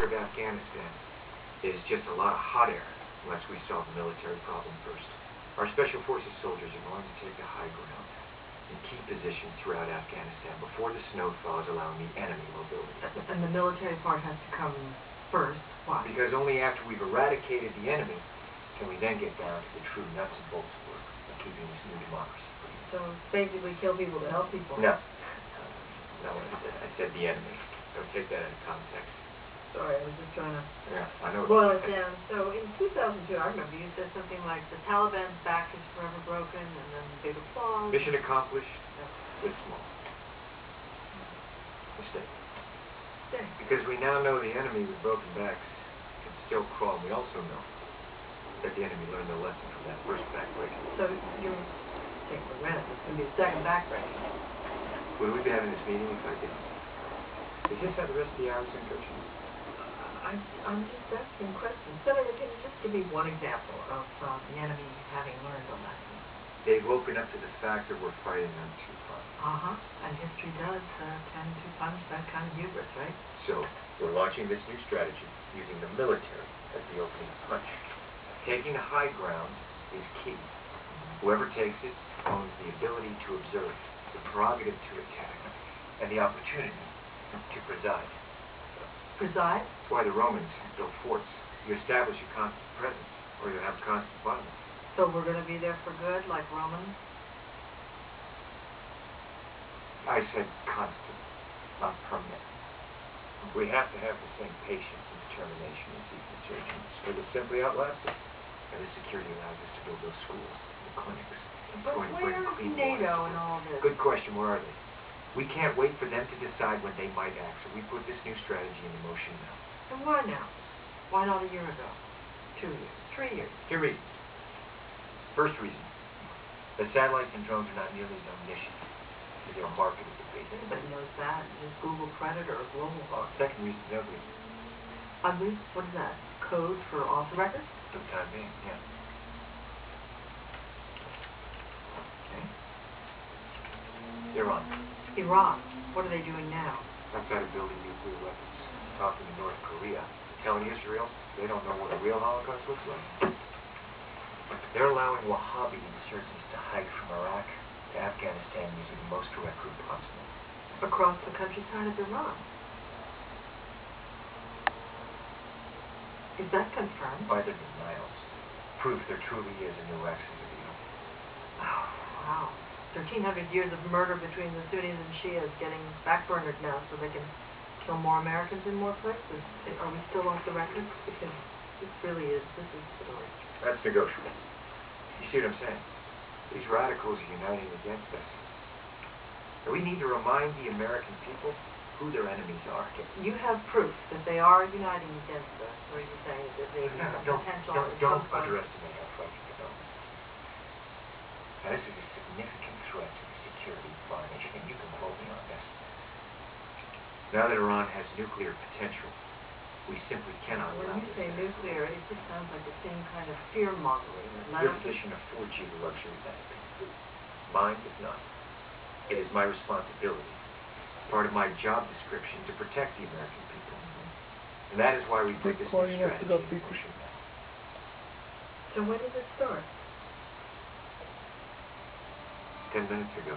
future of Afghanistan is just a lot of hot air unless we solve the military problem first. Our Special Forces soldiers are going to take the high ground in key positions throughout Afghanistan before the snow thaws, allowing the enemy mobility. And the military part has to come first. Why? Because only after we've eradicated the enemy can we then get down to the true nuts and bolts work of keeping this new democracy free. So basically kill people to help people. No. No, I said the enemy. Don't take that out of context. Sorry, I was just trying to I know boil it down. So in 2002, I remember you said something like the Taliban's back is forever broken, and then big applause. Mission accomplished, but small. Mistake. Because we now know the enemy with broken backs can still crawl. We also know that the enemy learned their lesson from that first back breaking. So you're taking for granted it's going to be the second back breaking. Would we be having this meeting if I didn't? Is this how the rest of the hour's going to go? I'm just asking questions. Senator, can you just give me one example of the enemy having learned a lesson? They've woken up to the fact that we're fighting on two fronts. And history does tend to punish that kind of hubris, right? So, we're launching this new strategy using the military as the opening punch. Taking the high ground is key. Whoever takes it owns the ability to observe, the prerogative to attack, and the opportunity to preside. Preside? That's why the Romans built forts. You establish a constant presence, or you have constant violence. So we're going to be there for good, like Romans? I said constant, not permanent. We have to have the same patience and determination as these insurgents, or they'll simply outlast us. And the security allows us to build those schools, the clinics. But where's NATO and all this? Good question, where are they? We can't wait for them to decide when they might act, so we put this new strategy into motion now. And why now? Why not a year ago? 2 years? 3 years? Here reasons. First reason, the satellites and drones are not nearly as omniscient as they are marketed to be. Everybody knows that. Just Google Predator or Global Hawk. Second reason is ugly. Ugly? What is that? Code for off the record? For the time being, yeah. Okay. Iran. Iran. What are they doing now? Outside of building nuclear weapons, talking to North Korea, telling Israel they don't know what a real Holocaust looks like. They're allowing Wahhabi insurgents to hike from Iraq to Afghanistan using the most direct route possible. Across the countryside of Iran. Is that confirmed? By their denials. Proof there truly is a new axis of evil. Oh, wow. 1,300 years of murder between the Sunnis and Shias getting backburnered now so they can kill more Americans in more places. Are we still off the record? Because this is the story. That's negotiable. You see what I'm saying? These radicals are uniting against us. And we need to remind the American people who their enemies are. You have proof that they are uniting against us, or are you saying that they have potential? Don't underestimate our frightening development. Now, this is a significant threat to the security of our nation, and you can quote me on this. Now that Iran has nuclear potential, we simply cannot allow When you say nuclear, it just sounds like the same kind of fear-mongering. Your position affords you the luxury of that. Mine does not. It is my responsibility, part of my job description, to protect the American people. And that is why we put this new strategy in motion now. So when did it start? 10 minutes ago.